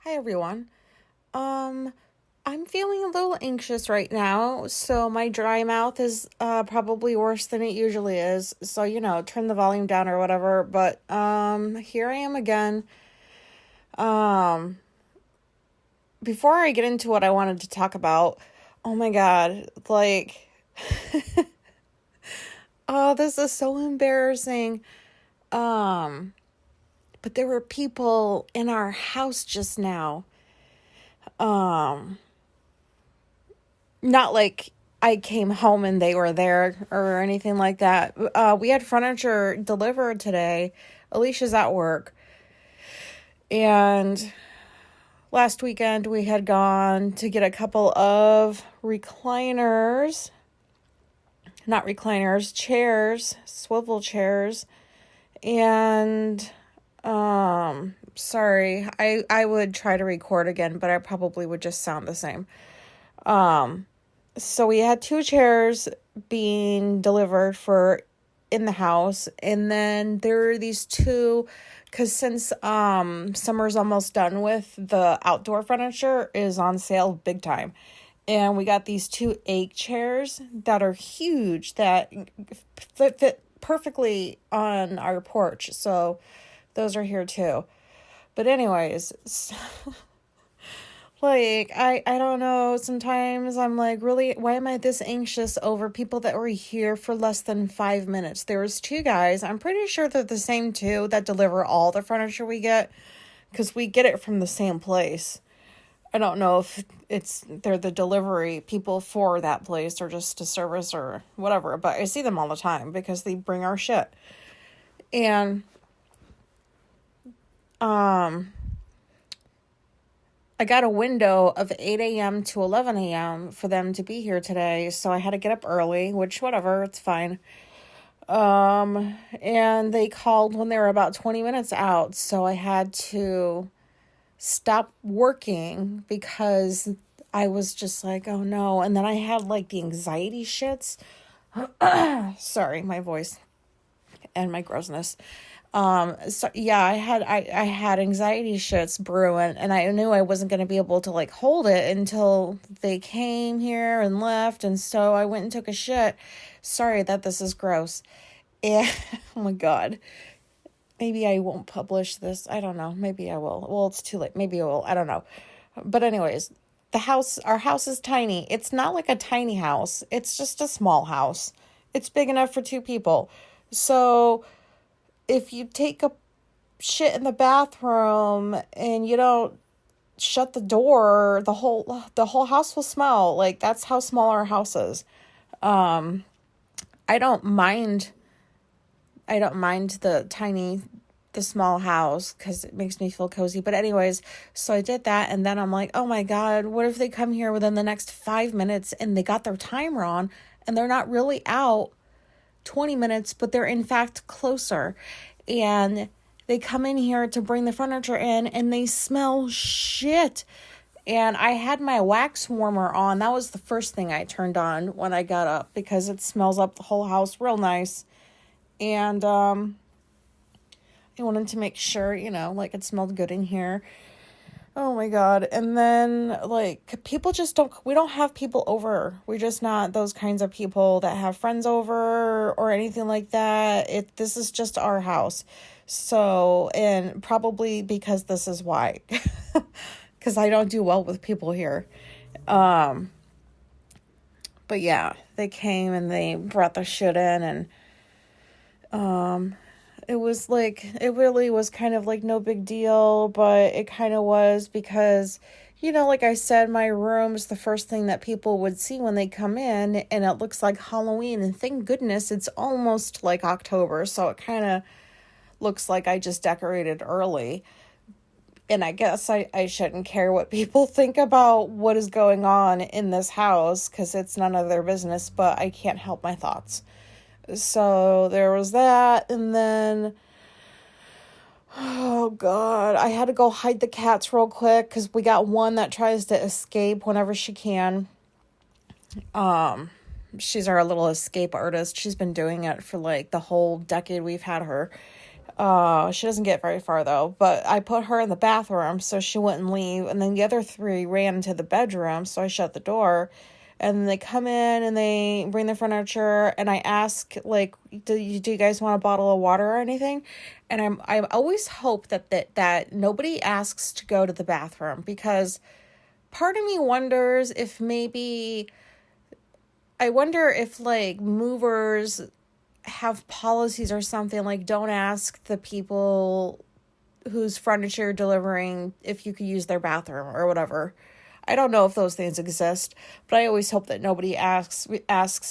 Hi everyone. Um, I'm feeling a little anxious right now, so my dry mouth is probably worse than it usually is. So, turn the volume down or whatever, but here I am again. Um, Before I get into what I wanted to talk about, oh my God, oh, this is so embarrassing. Um, but there were people in our house just now. Um, Not like I came home and they were there or anything like that. We had furniture delivered today. Alicia's at work. And last weekend we had gone to get a couple of recliners. Not recliners, chairs, swivel chairs. And sorry, I would try to record again, but I probably would just sound the same. So we had two chairs being delivered for in the house, and then there are these two, because since summer's almost done with, the outdoor furniture is on sale big time. And we got these two egg chairs that are huge that fit perfectly on our porch. So those are here too. But anyways, I don't know. Sometimes I'm like, really, why am I this anxious over people that were here for less than 5 minutes? There was two guys. I'm pretty sure they're the same two that deliver all the furniture we get, because we get it from the same place. I don't know if they're the delivery people for that place or just a service or whatever, but I see them all the time because they bring our shit. And I got a window of 8 a.m. to 11 a.m. for them to be here today, so I had to get up early, which, whatever, it's fine. And they called when they were about 20 minutes out, so I had to stop working because I was just like, oh no. And then I had like the anxiety shits. Sorry, my voice and my grossness. So yeah, I had anxiety shits brewing, and I knew I wasn't going to be able to like hold it until they came here and left, and so I went and took a shit. Sorry that this is gross. Yeah, oh my God. Maybe I won't publish this. I don't know. Maybe I will. Well, it's too late. Maybe I will. I don't know. But anyways, our house is tiny. It's not like a tiny house. It's just a small house. It's big enough for two people. So if you take a shit in the bathroom and you don't shut the door, the whole house will smell. Like, that's how small our house is. I don't mind the small house because it makes me feel cozy. But anyways, so I did that, and then I'm like, oh my God, what if they come here within the next 5 minutes and they got their timer on and they're not really out 20 minutes, but they're in fact closer, and they come in here to bring the furniture in and they smell shit. And I had my wax warmer on. That was the first thing I turned on when I got up because it smells up the whole house real nice. And I wanted to make sure, like, it smelled good in here. Oh my God. And then, like, we don't have people over. We're just not those kinds of people that have friends over or anything like that. This is just our house. So, and probably because this is why, because I don't do well with people here. But yeah, they came and they brought the shit in, and, it was like, it really was kind of like no big deal, but it kind of was because, like I said, my room's the first thing that people would see when they come in, and it looks like Halloween, and thank goodness it's almost like October, so it kind of looks like I just decorated early. And I guess I shouldn't care what people think about what is going on in this house because it's none of their business, but I can't help my thoughts. So there was that, and then, oh God, I had to go hide the cats real quick because we got one that tries to escape whenever she can. She's our little escape artist. She's been doing it for like the whole decade we've had her. She doesn't get very far though, but I put her in the bathroom so she wouldn't leave, and then the other three ran into the bedroom, so I shut the door. And they come in and they bring the furniture, and I ask, like, do you guys want a bottle of water or anything? And I always hope that nobody asks to go to the bathroom, because part of me wonders if maybe, I wonder if like movers have policies or something, like don't ask the people whose furniture you're delivering if you could use their bathroom or whatever. I don't know if those things exist, but I always hope that nobody asks,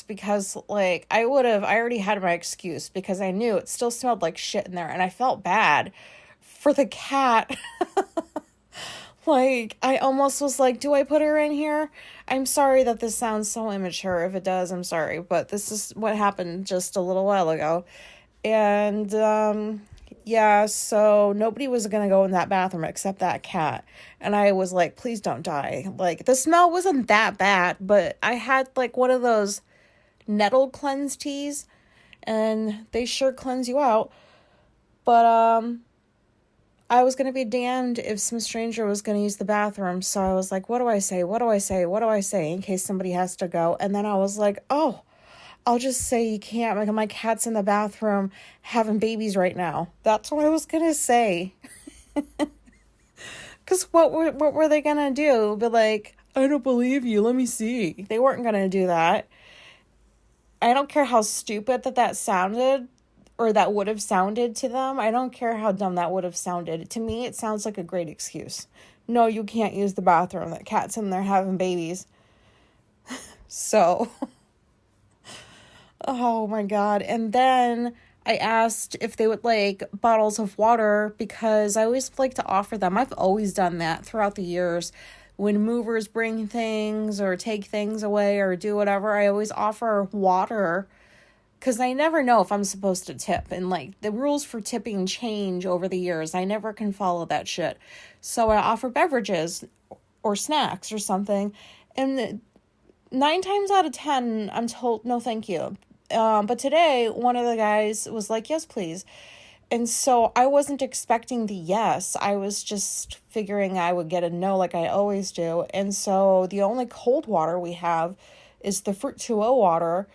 because like I already had my excuse, because I knew it still smelled like shit in there, and I felt bad for the cat. Like, I almost was like, do I put her in here? I'm sorry that this sounds so immature. If it does, I'm sorry. But this is what happened just a little while ago. And, yeah, so nobody was going to go in that bathroom except that cat. And I was like, please don't die. Like, the smell wasn't that bad, but I had, like, one of those nettle cleanse teas, and they sure cleanse you out. But, I was going to be damned if some stranger was going to use the bathroom. So I was like, what do I say? What do I say? What do I say in case somebody has to go? And then I was like, oh, I'll just say you can't. Like, my cat's in the bathroom having babies right now. That's what I was going to say. Because what were they going to do? Be like, I don't believe you. Let me see. They weren't going to do that. I don't care how stupid that sounded, or that would have sounded to them. I don't care how dumb that would have sounded. To me, it sounds like a great excuse. No, you can't use the bathroom. That cat's in there having babies. So, oh my God. And then I asked if they would like bottles of water, because I always like to offer them. I've always done that throughout the years. When movers bring things or take things away or do whatever, I always offer water, because I never know if I'm supposed to tip. And, like, the rules for tipping change over the years. I never can follow that shit. So I offer beverages or snacks or something. And 9 times out of 10, I'm told, no, thank you. But today, one of the guys was like, yes, please. And so I wasn't expecting the yes. I was just figuring I would get a no, like I always do. And so the only cold water we have is the Fruit 2O water.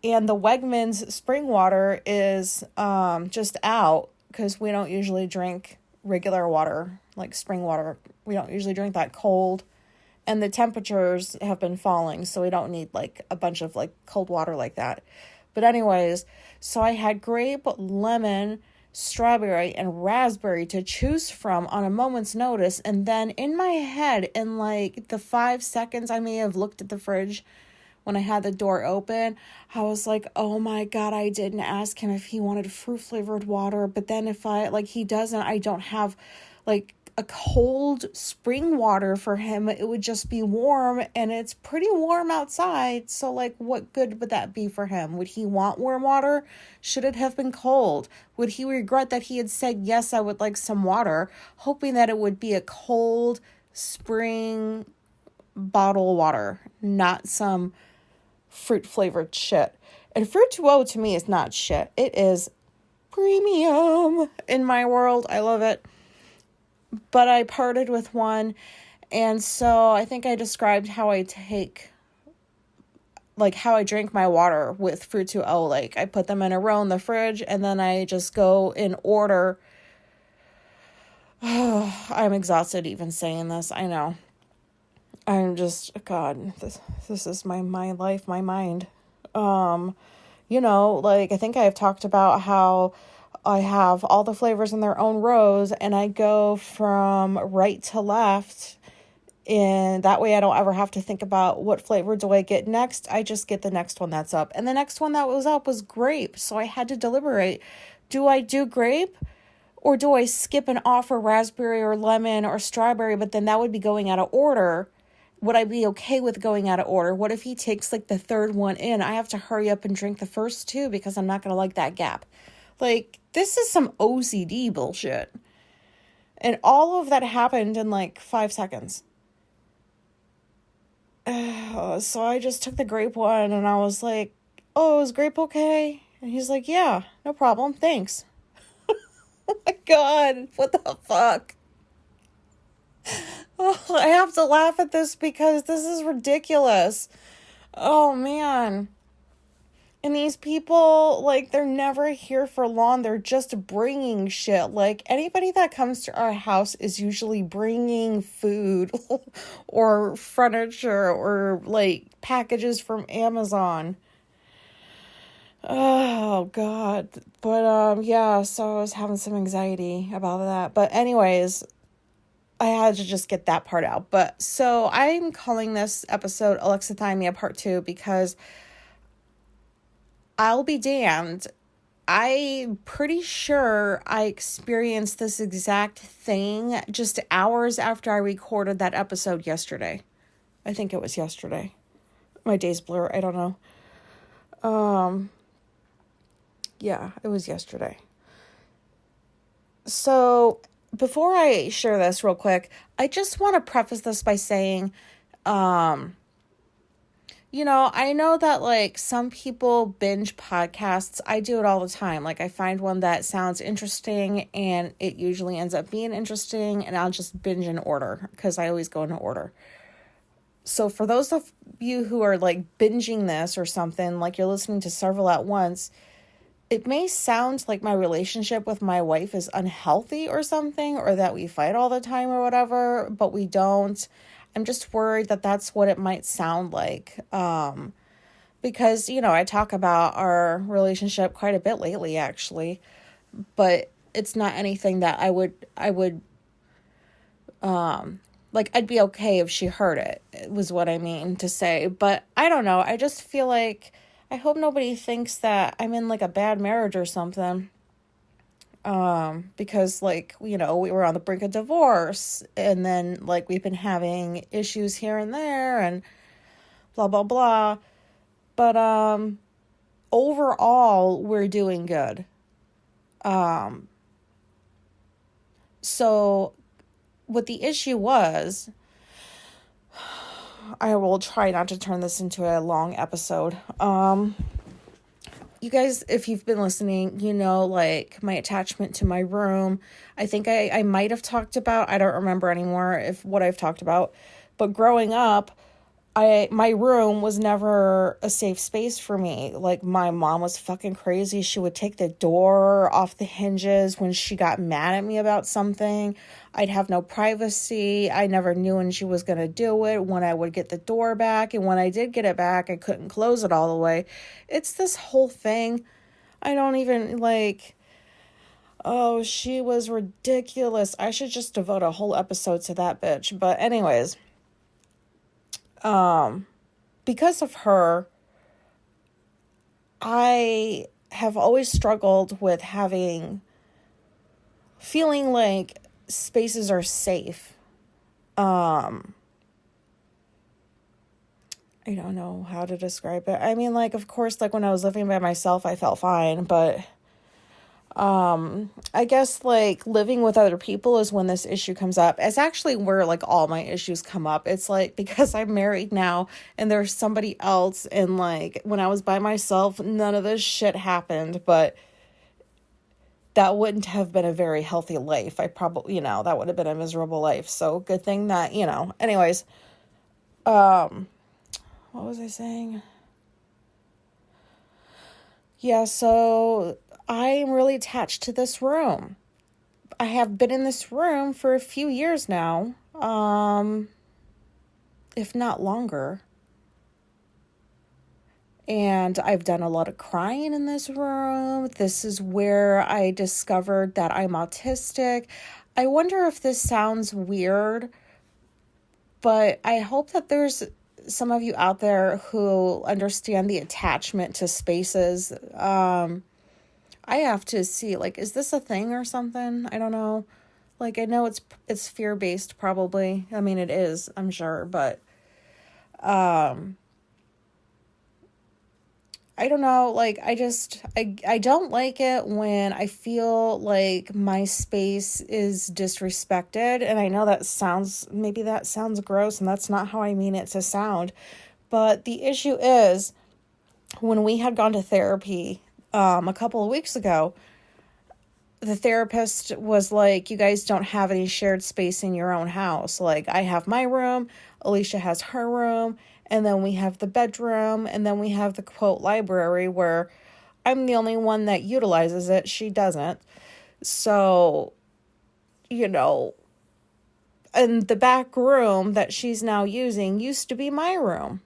And the Wegmans spring water is just out, because we don't usually drink regular water, like spring water. We don't usually drink that cold. And the temperatures have been falling, so we don't need like a bunch of like cold water like that. But anyways, so I had grape, lemon, strawberry, and raspberry to choose from on a moment's notice. And then in my head, in like the 5 seconds I may have looked at the fridge when I had the door open, I was like, oh my God, I didn't ask him if he wanted fruit flavored water. But then if he doesn't, I don't have like a cold spring water for him. It would just be warm, and it's pretty warm outside. So like, what good would that be for him? Would he want warm water? Should it have been cold? Would he regret that he had said, yes, I would like some water, hoping that it would be a cold spring bottle water, not some fruit flavored shit? And Fruit 2O to me is not shit. It is premium in my world. I love it. But I parted with one, and so I think I described how I drink my water with Fruit 2O. Like, I put them in a row in the fridge, and then I just go in order. Oh, I'm exhausted even saying this. I know. I'm just, God, this is my life, my mind. Like, I think I've talked about how I have all the flavors in their own rows, and I go from right to left, and that way I don't ever have to think about what flavor do I get next. I just get the next one that's up. And the next one that was up was grape, so I had to deliberate. Do I do grape? Or do I skip and offer raspberry or lemon or strawberry, but then that would be going out of order? Would I be okay with going out of order? What if he takes like the third one in? I have to hurry up and drink the first two because I'm not going to like that gap. Like, this is some OCD bullshit. And all of that happened in like 5 seconds. So I just took the grape one, and I was like, oh, is grape okay? And he's like, yeah, no problem, thanks. My God, what the fuck? Oh, I have to laugh at this because this is ridiculous. Oh, man. And these people, like, they're never here for long. They're just bringing shit. Like, anybody that comes to our house is usually bringing food or furniture or, like, packages from Amazon. Oh, God. But, yeah, so I was having some anxiety about that. But anyways, I had to just get that part out. But, so I'm calling this episode Alexithymia Part 2 because I'll be damned. I'm pretty sure I experienced this exact thing just hours after I recorded that episode yesterday. I think it was yesterday. My days blur. I don't know. Yeah, it was yesterday. So before I share this real quick, I just want to preface this by saying, you know, I know that, like, some people binge podcasts. I do it all the time. Like, I find one that sounds interesting, and it usually ends up being interesting, and I'll just binge in order, because I always go in order. So for those of you who are, like, binging this or something, like you're listening to several at once, it may sound like my relationship with my wife is unhealthy or something, or that we fight all the time or whatever, but we don't. I'm just worried that that's what it might sound like. Because, you know, I talk about our relationship quite a bit lately, actually, but it's not anything that I would, like, I'd be okay if she heard it, was what I mean to say. But I don't know. I just feel like, I hope nobody thinks that I'm in, like, a bad marriage or something. Because, like, you know, we were on the brink of divorce, and then, like, we've been having issues here and there, and blah, blah, blah. But, overall, we're doing good. So what the issue was, I will try not to turn this into a long episode. You guys, if you've been listening, you know, like, my attachment to my room. I think I might have talked about, I don't remember anymore what I've talked about, but growing up, my room was never a safe space for me. Like, my mom was fucking crazy. She would take the door off the hinges when she got mad at me about something. I'd have no privacy. I never knew when she was going to do it, when I would get the door back. And when I did get it back, I couldn't close it all the way. It's this whole thing. I don't even, like... Oh, she was ridiculous. I should just devote a whole episode to that bitch. But anyways... because of her, I have always struggled with feeling like spaces are safe. I don't know how to describe it. I mean, like, of course, like, when I was living by myself, I felt fine, but I guess, like, living with other people is when this issue comes up. It's actually where, like, all my issues come up. It's like, because I'm married now and there's somebody else, and, like, when I was by myself, none of this shit happened, but that wouldn't have been a very healthy life. I probably, you know, that would have been a miserable life. So good thing that, you know, anyways, what was I saying? Yeah, so I'm really attached to this room. I have been in this room for a few years now, if not longer. And I've done a lot of crying in this room. This is where I discovered that I'm autistic. I wonder if this sounds weird, but I hope that there's some of you out there who understand the attachment to spaces. I have to see, like, is this a thing or something? I don't know. Like, I know it's fear-based, probably. I mean, it is, I'm sure, but, I don't know, like, I don't like it when I feel like my space is disrespected, and I know maybe that sounds gross, and that's not how I mean it to sound, but the issue is, when we had gone to therapy, a couple of weeks ago, the therapist was like, you guys don't have any shared space in your own house. Like, I have my room, Alicia has her room, and then we have the bedroom, and then we have the quote library where I'm the only one that utilizes it. She doesn't. So, you know, and the back room that she's now using used to be my room.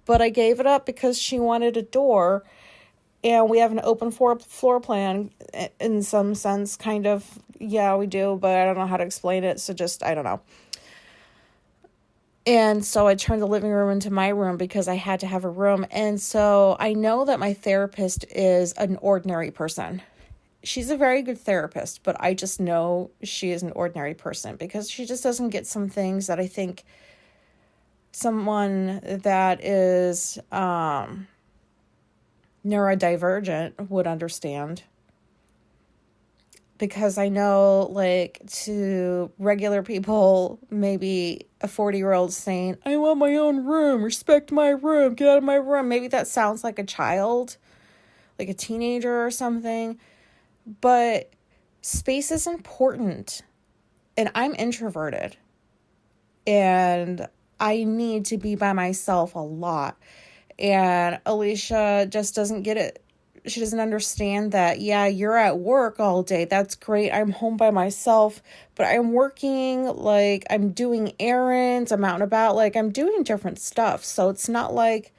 But I gave it up because she wanted a door. And we have an open floor plan in some sense, kind of. Yeah, we do, but I don't know how to explain it. So just, I don't know. And so I turned the living room into my room because I had to have a room. And so I know that my therapist is an ordinary person. She's a very good therapist, but I just know she is an ordinary person because she just doesn't get some things that I think someone that is neurodivergent would understand. Because I know, like, to regular people, maybe a 40-year-old saying, I want my own room, respect my room, get out of my room. Maybe that sounds like a child, like a teenager or something. But space is important. And I'm introverted. And I need to be by myself a lot. And Alicia just doesn't get it. She doesn't understand that, yeah, you're at work all day. That's great. I'm home by myself, but I'm working, like, I'm doing errands. I'm out and about. Like, I'm doing different stuff. So it's not like,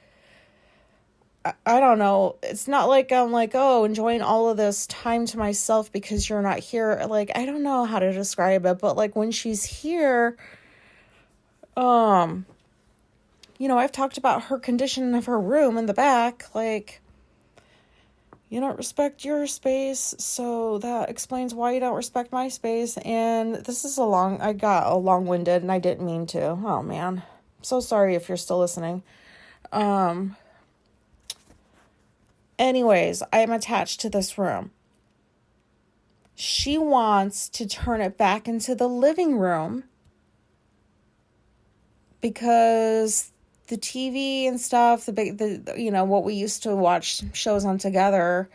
I don't know. It's not like I'm like, oh, enjoying all of this time to myself because you're not here. Like, I don't know how to describe it, but like when she's here, I've talked about her condition of her room in the back, like, you don't respect your space, so that explains why you don't respect my space. And this is I got long-winded and I didn't mean to. Oh man. I'm so sorry if you're still listening. Anyways, I am attached to this room. She wants to turn it back into the living room because the TV and stuff, what we used to watch shows on together,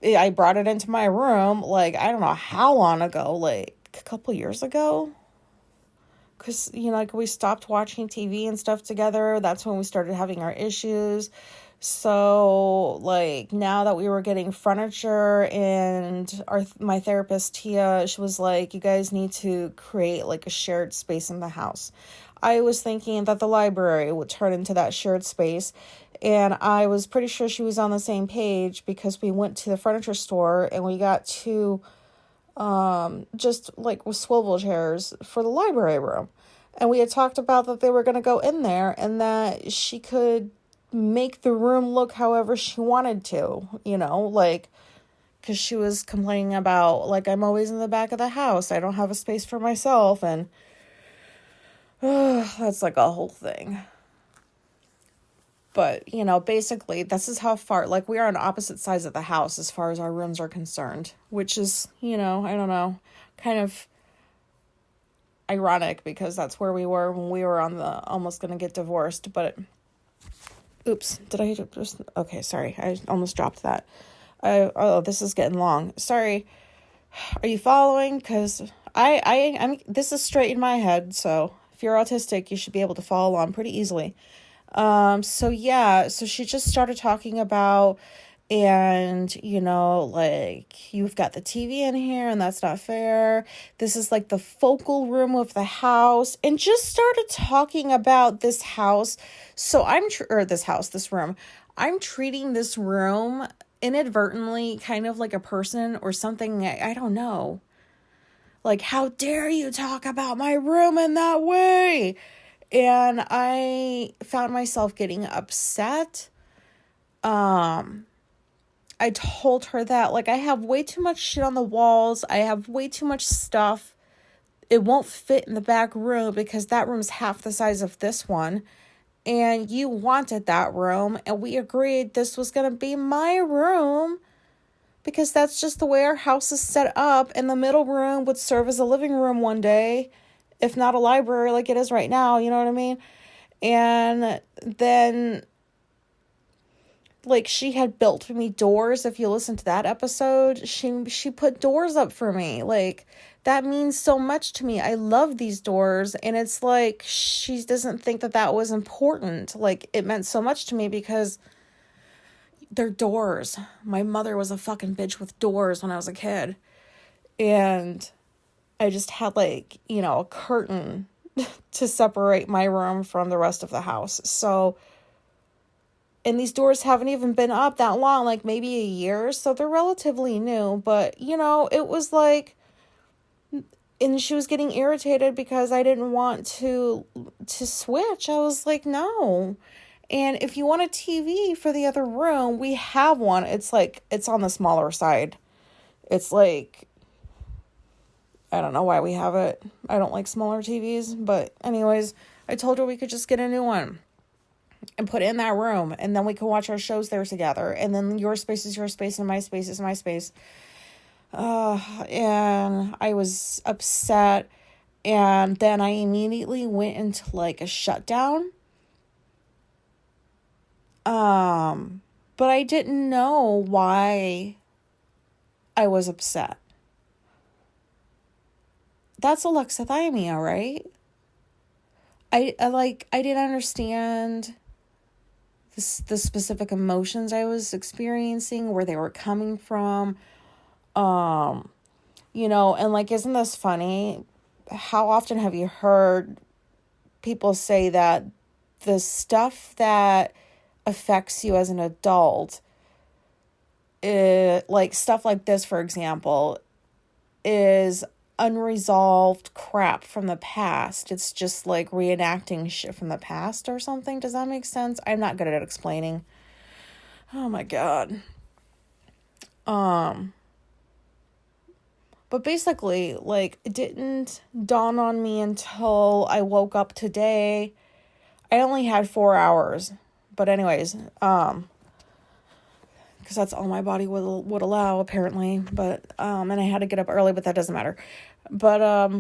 I brought it into my room, like, I don't know how long ago, like, a couple years ago, because, like, we stopped watching TV and stuff together. That's when we started having our issues. So, like, now that we were getting furniture, and my therapist, Tia, she was like, you guys need to create, like, a shared space in the house. I was thinking that the library would turn into that shared space, and I was pretty sure she was on the same page because we went to the furniture store and we got two, just like with swivel chairs for the library room. And we had talked about that they were going to go in there and that she could make the room look however she wanted to, like, because she was complaining about, like, I'm always in the back of the house. I don't have a space for myself. And that's like a whole thing. But, basically, this is how far, like, we are on opposite sides of the house as far as our rooms are concerned, which is, I don't know, kind of ironic because that's where we were when we were almost going to get divorced. But, oops, did I just, okay, sorry, I almost dropped that. This is getting long. Sorry. Are you following? Because I'm this is straight in my head, so if you're autistic, you should be able to follow along pretty easily. So she just started talking about, and, like, you've got the TV in here and that's not fair. This is like the focal room of the house, and just started talking about this house. So this room. I'm treating this room inadvertently kind of like a person or something. I don't know. Like, how dare you talk about my room in that way? And I found myself getting upset. I told her that, like, I have way too much shit on the walls. I have way too much stuff. It won't fit in the back room because that room's half the size of this one. And you wanted that room. And we agreed this was going to be my room because that's just the way our house is set up. And the middle room would serve as a living room one day, if not a library like it is right now. You know what I mean? And then like, she had built me doors. If you listen to that episode, she put doors up for me. Like, that means so much to me. I love these doors, and it's like she doesn't think that that was important. Like, it meant so much to me because they're doors. My mother was a fucking bitch with doors when I was a kid, and I just had, like, you know, a curtain to separate my room from the rest of the house. So, and these doors haven't even been up that long, like maybe a year, so they're relatively new. But, you know, it was like, and she was getting irritated because I didn't want to switch. I was like, no. And if you want a TV for the other room, we have one. It's like, it's on the smaller side. It's like, I don't know why we have it. I don't like smaller TVs. But anyways, I told her we could just get a new one and put it in that room. And then we can watch our shows there together. And then your space is your space and my space is my space. And I was upset. And then I immediately went into like a shutdown. But I didn't know why I was upset. That's alexithymia, right? I didn't understand the specific emotions I was experiencing, where they were coming from. You know, and like, isn't this funny? How often have you heard people say that the stuff that affects you as an adult, like stuff like this, for example, is unresolved crap from the past. It's just like reenacting shit from the past or something. Does that make sense? I'm not good at explaining. Oh my God. But basically, like, it didn't dawn on me until I woke up today. I only had 4 hours. But anyways, because that's all my body would allow, apparently. But, and I had to get up early, but that doesn't matter. But,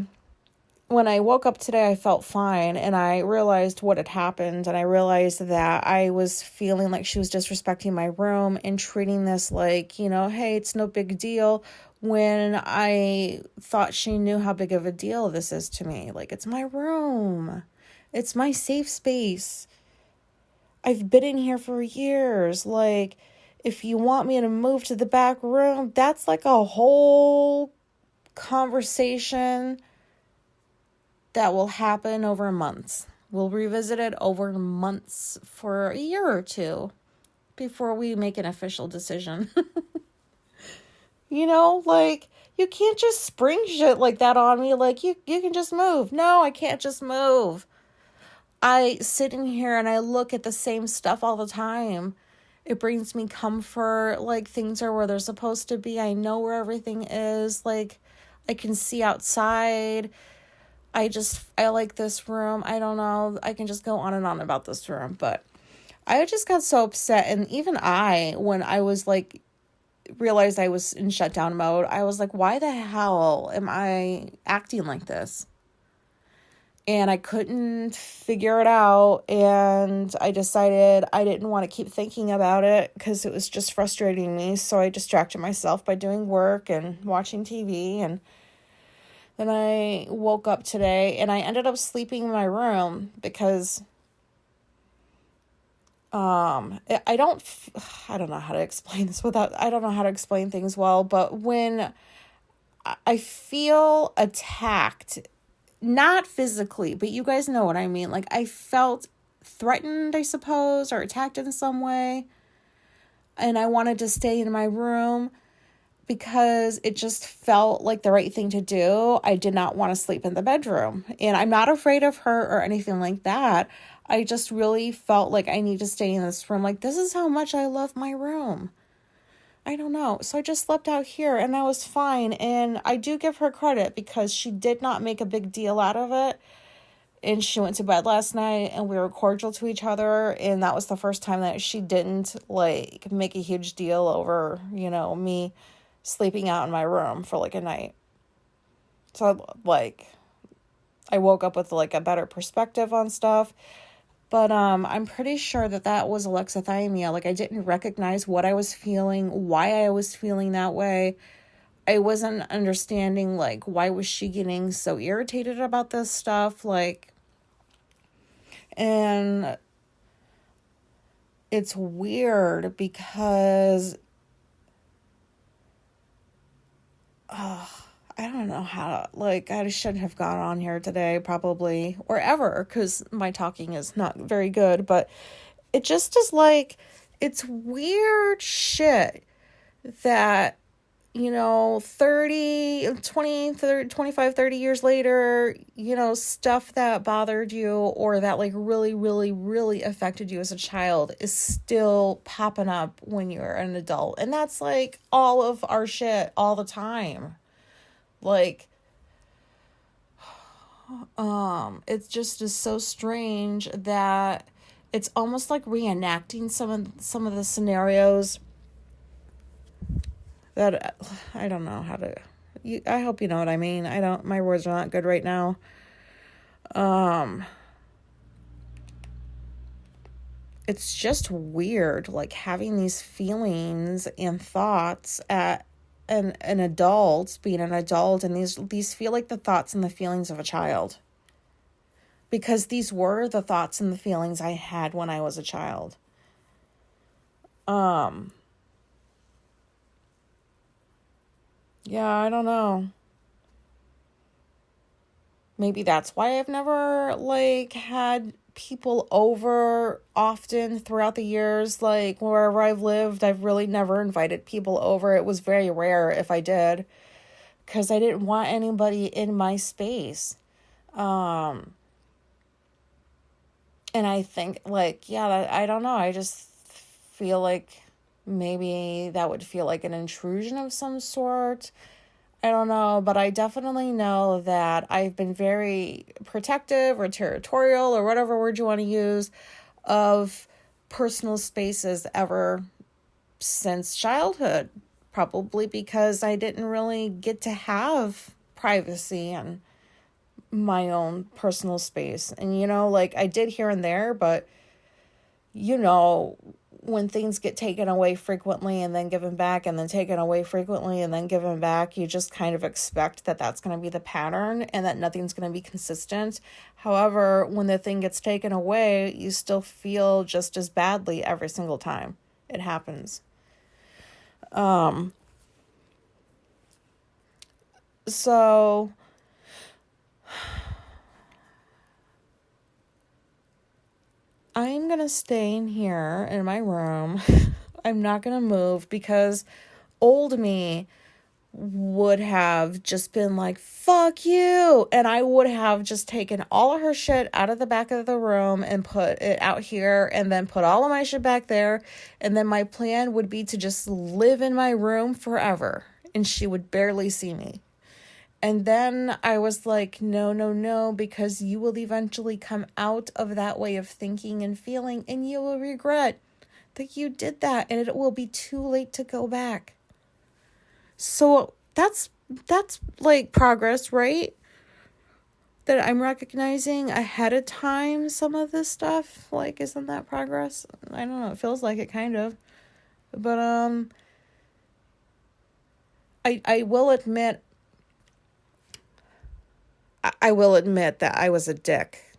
when I woke up today, I felt fine, and I realized what had happened, and I realized that I was feeling like she was disrespecting my room and treating this like, you know, hey, it's no big deal, when I thought she knew how big of a deal this is to me. Like, it's my room. It's my safe space. I've been in here for years. Like, if you want me to move to the back room, that's like a whole conversation that will happen over months. We'll revisit it over months for a year or two before we make an official decision. You know, like, you can't just spring shit like that on me. Like, you can just move. No, I can't just move. I sit in here and I look at the same stuff all the time. It brings me comfort. Like, things are where they're supposed to be. I know where everything is. Like, I can see outside. I like this room. I don't know. I can just go on and on about this room. But I just got so upset. And even when I was like, realized I was in shutdown mode, I was like, why the hell am I acting like this? And I couldn't figure it out. And I decided I didn't want to keep thinking about it because it was just frustrating me. So I distracted myself by doing work and watching TV. And then I woke up today and I ended up sleeping in my room because I don't know how to explain this I don't know how to explain things well, but when I feel attacked, not physically, but you guys know what I mean. Like, I felt threatened, I suppose, or attacked in some way. And I wanted to stay in my room because it just felt like the right thing to do. I did not want to sleep in the bedroom. And I'm not afraid of her or anything like that. I just really felt like I need to stay in this room. Like, this is how much I love my room. I don't know. So I just slept out here and I was fine. And I do give her credit because she did not make a big deal out of it. And she went to bed last night and we were cordial to each other. And that was the first time that she didn't like make a huge deal over, you know, me sleeping out in my room for like a night. So like, I woke up with like a better perspective on stuff. But I'm pretty sure that was alexithymia. Like, I didn't recognize what I was feeling, why I was feeling that way. I wasn't understanding, like, why was she getting so irritated about this stuff? Like, and it's weird because I don't know how to, like, I shouldn't have gone on here today, probably, or ever, because my talking is not very good, but it just is like, it's weird shit that, 20, 30, 25, 30 years later, stuff that bothered you or that, like, really, really, really affected you as a child is still popping up when you're an adult. And that's, like, all of our shit all the time. Like, it just is so strange that it's almost like reenacting some of the scenarios that I don't know how to. I hope you know what I mean. My words are not good right now. It's just weird, like, having these feelings and thoughts at an adult, being an adult, and these feel like the thoughts and the feelings of a child. Because these were the thoughts and the feelings I had when I was a child. Yeah, I don't know. Maybe that's why I've never, like, had people over often throughout the years. Like, wherever I've lived, I've really never invited people over. It was very rare if I did, because I didn't want anybody in my space. And I think, like, yeah, I don't know. I just feel like maybe that would feel like an intrusion of some sort. I don't know, but I definitely know that I've been very protective or territorial or whatever word you want to use of personal spaces ever since childhood. Probably because I didn't really get to have privacy and my own personal space. And, like, I did here and there, but, when things get taken away frequently and then given back and then taken away frequently and then given back, you just kind of expect that that's going to be the pattern and that nothing's going to be consistent. However, when the thing gets taken away, you still feel just as badly every single time it happens. So I'm going to stay in here in my room. I'm not going to move because old me would have just been like, fuck you. And I would have just taken all of her shit out of the back of the room and put it out here and then put all of my shit back there. And then my plan would be to just live in my room forever. And she would barely see me. And then I was like, no, because you will eventually come out of that way of thinking and feeling, and you will regret that you did that, and it will be too late to go back. So that's like progress, right? That I'm recognizing ahead of time some of this stuff. Like, isn't that progress? I don't know. It feels like it, kind of. But I will admit. I will admit that I was a dick.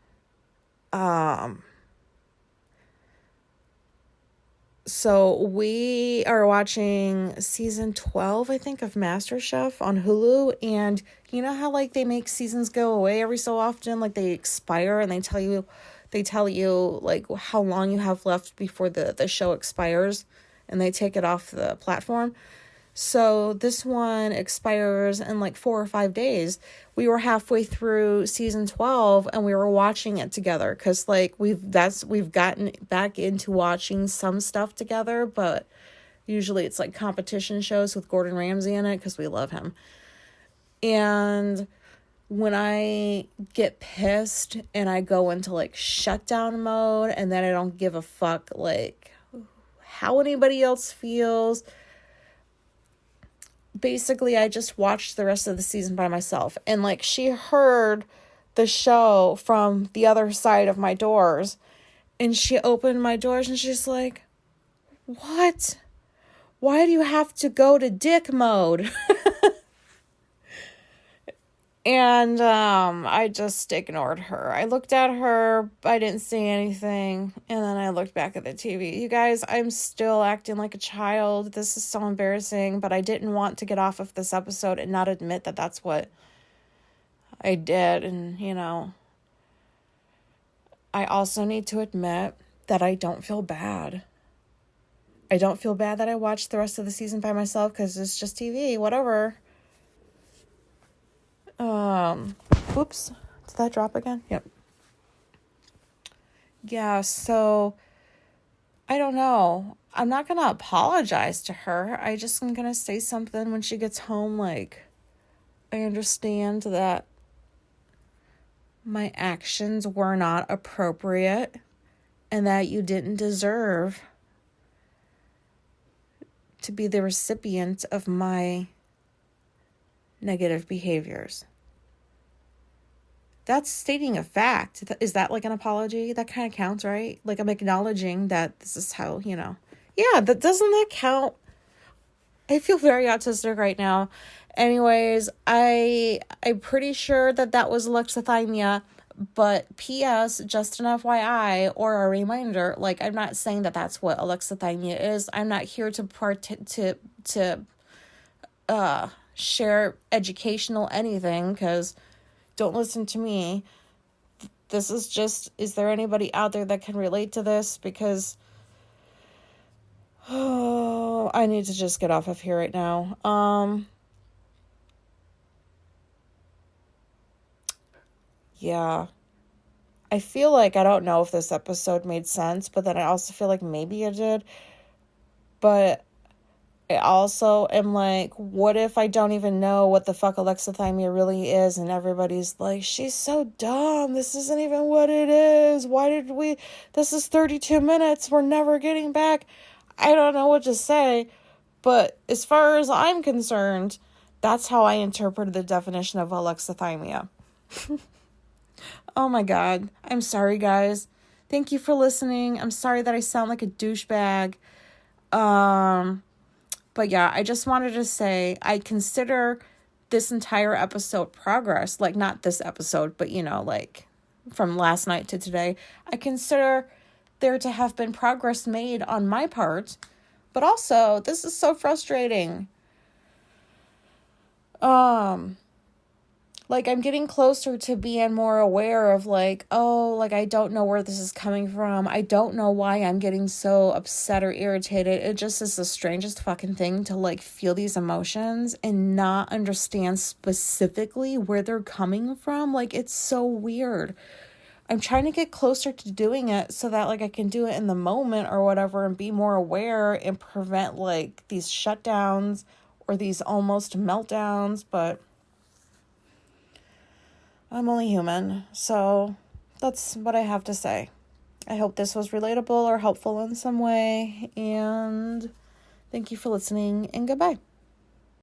So we are watching season 12, I think, of MasterChef on Hulu. And you know how, like, they make seasons go away every so often? Like, they expire and they tell you, like, how long you have left before the show expires. And they take it off the platform. So this one expires in like 4 or 5 days. We were halfway through season 12 and we were watching it together because, like, we've gotten back into watching some stuff together, but usually it's like competition shows with Gordon Ramsay in it because we love him. And when I get pissed and I go into like shutdown mode and then I don't give a fuck like how anybody else feels, basically I just watched the rest of the season by myself. And like, she heard the show from the other side of my doors And she opened my doors and she's like, what? Why do you have to go to dick mode? And I just ignored her. I looked at her, I didn't see anything, and then I looked back at the TV. You guys, I'm still acting like a child. This is so embarrassing, but I didn't want to get off of this episode and not admit that that's what I did. And, you know, I also need to admit that I don't feel bad. I don't feel bad that I watched the rest of the season by myself because it's just TV, whatever. Oops, did that drop again? Yep. Yeah, so I don't know. I'm not gonna apologize to her. I just am gonna say something when she gets home, like, I understand that my actions were not appropriate and that you didn't deserve to be the recipient of my negative behaviors. That's stating a fact. Is that like an apology? That kind of counts, right? Like, I'm acknowledging that this is how, you know. Yeah, doesn't that count? I feel very autistic right now. Anyways, I'm pretty sure that was Alexithymia, but P.S., just an FYI or a reminder, like, I'm not saying that that's what Alexithymia is. I'm not here to share educational anything, because don't listen to me. This is just, is there anybody out there that can relate to this? Because, oh, I need to just get off of here right now. Yeah. I feel like, I don't know if this episode made sense, but then I also feel like maybe it did. But I also am like, what if I don't even know what the fuck alexithymia really is, and everybody's like, she's so dumb, this isn't even what it is, this is 32 minutes, we're never getting back. I don't know what to say, but as far as I'm concerned, that's how I interpreted the definition of alexithymia. Oh my god, I'm sorry guys. Thank you for listening. I'm sorry that I sound like a douchebag. But yeah, I just wanted to say, I consider this entire episode progress. Like, not this episode, but, you know, like, from last night to today. I consider there to have been progress made on my part. But also, this is so frustrating. Like, I'm getting closer to being more aware of, like, oh, like, I don't know where this is coming from. I don't know why I'm getting so upset or irritated. It just is the strangest fucking thing to, like, feel these emotions and not understand specifically where they're coming from. Like, it's so weird. I'm trying to get closer to doing it so that, like, I can do it in the moment or whatever and be more aware and prevent, like, these shutdowns or these almost meltdowns, but I'm only human, so that's what I have to say. I hope this was relatable or helpful in some way, and thank you for listening, and goodbye.